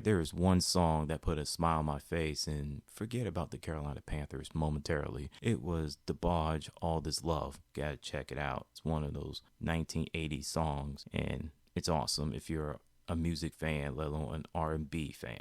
there is one song that put a smile on my face, and forget about the Carolina Panthers momentarily. It was DeBarge, All This Love. Gotta check it out. It's one of those 1980s songs, and it's awesome if you're a music fan, let alone an R&B fan.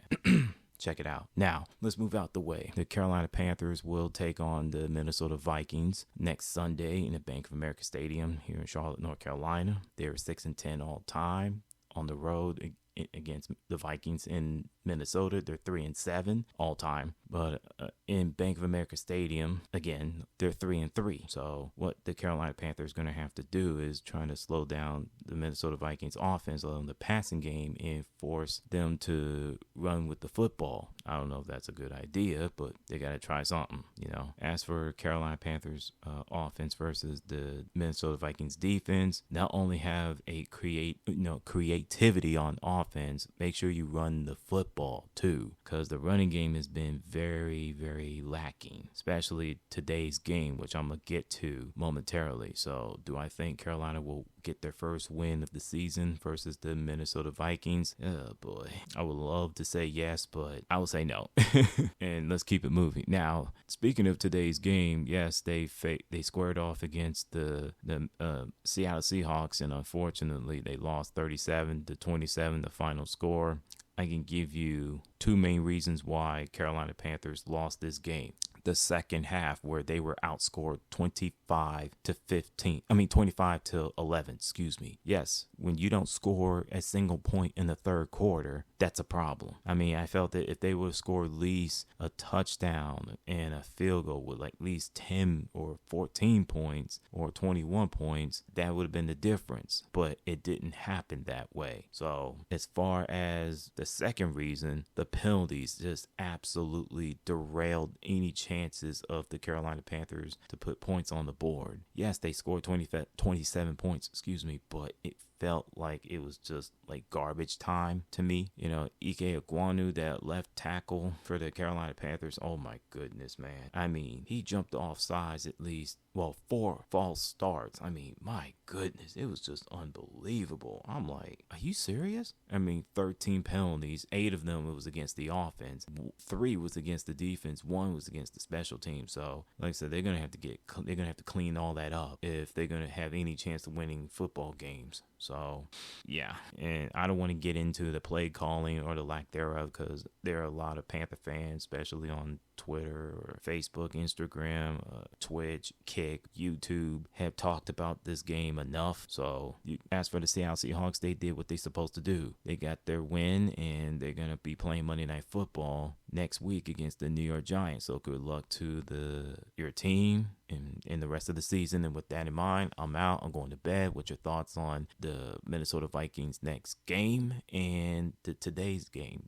Check it out. Now, let's move out the way. The Carolina Panthers will take on the Minnesota Vikings next Sunday in the Bank of America Stadium here in Charlotte, North Carolina. They're 6-10 all time on the road against the Vikings in Minnesota. They're 3-7 all time, but in Bank of America Stadium, again, they're 3-3. So what the Carolina Panthers are going to have to do is trying to slow down the Minnesota Vikings offense on the passing game and force them to run with the football. I don't know if that's a good idea, but they got to try something, you know. As for Carolina Panthers offense versus the Minnesota Vikings defense, not only have a creativity on offense, make sure you run the football too, because the running game has been very, very lacking, especially today's game, which I'm going to get to momentarily. So do I think Carolina will get their first win of the season versus the Minnesota Vikings? Oh boy, I would love to say yes, but I will say no. And let's keep it moving. Now, speaking of today's game, yes, they squared off against the Seattle Seahawks, and unfortunately they lost 37-27, the final score. I can give you two main reasons why Carolina Panthers lost this game. The second half, where they were outscored 25-11, excuse me. Yes, when you don't score a single point in the third quarter, that's a problem. I mean, I felt that if they would have scored at least a touchdown and a field goal with like at least 10 or 14 points or 21 points, that would have been the difference. But it didn't happen that way. So as far as the second reason, the penalties just absolutely derailed any chances of the Carolina Panthers to put points on the board. Yes, they scored 27 points, but it felt like it was just like garbage time to me. You know, Ike Ekwonu, that left tackle for the Carolina Panthers, oh my goodness, man. I mean, he jumped off sides at least, 4 false starts. I mean, my goodness, it was just unbelievable. I'm like, are you serious? I mean, 13 penalties, 8 of them was against the offense, 3 was against the defense, 1 was against the special team. So, like I said, they're gonna have to clean all that up if they're gonna have any chance of winning football games. So, yeah, and I don't want to get into the play calling or the lack thereof, because there are a lot of Panther fans, especially on Twitter or Facebook, Instagram, Twitch, Kick, YouTube, have talked about this game enough. So as for the Seattle Seahawks, they did what they're supposed to do. They got their win, and they're going to be playing Monday Night Football next week against the New York Giants. So good luck to your team in the rest of the season. And with that in mind, I'm out. I'm going to bed. What's your thoughts on the Minnesota Vikings next game and yesterday's game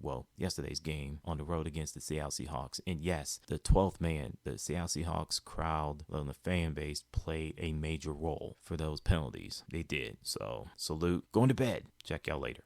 on the road against the Seattle Seahawks? And yes, the 12th man, the Seattle Seahawks crowd, the fan base, played a major role for those penalties. They did. So salute. Going to bed. Check y'all later.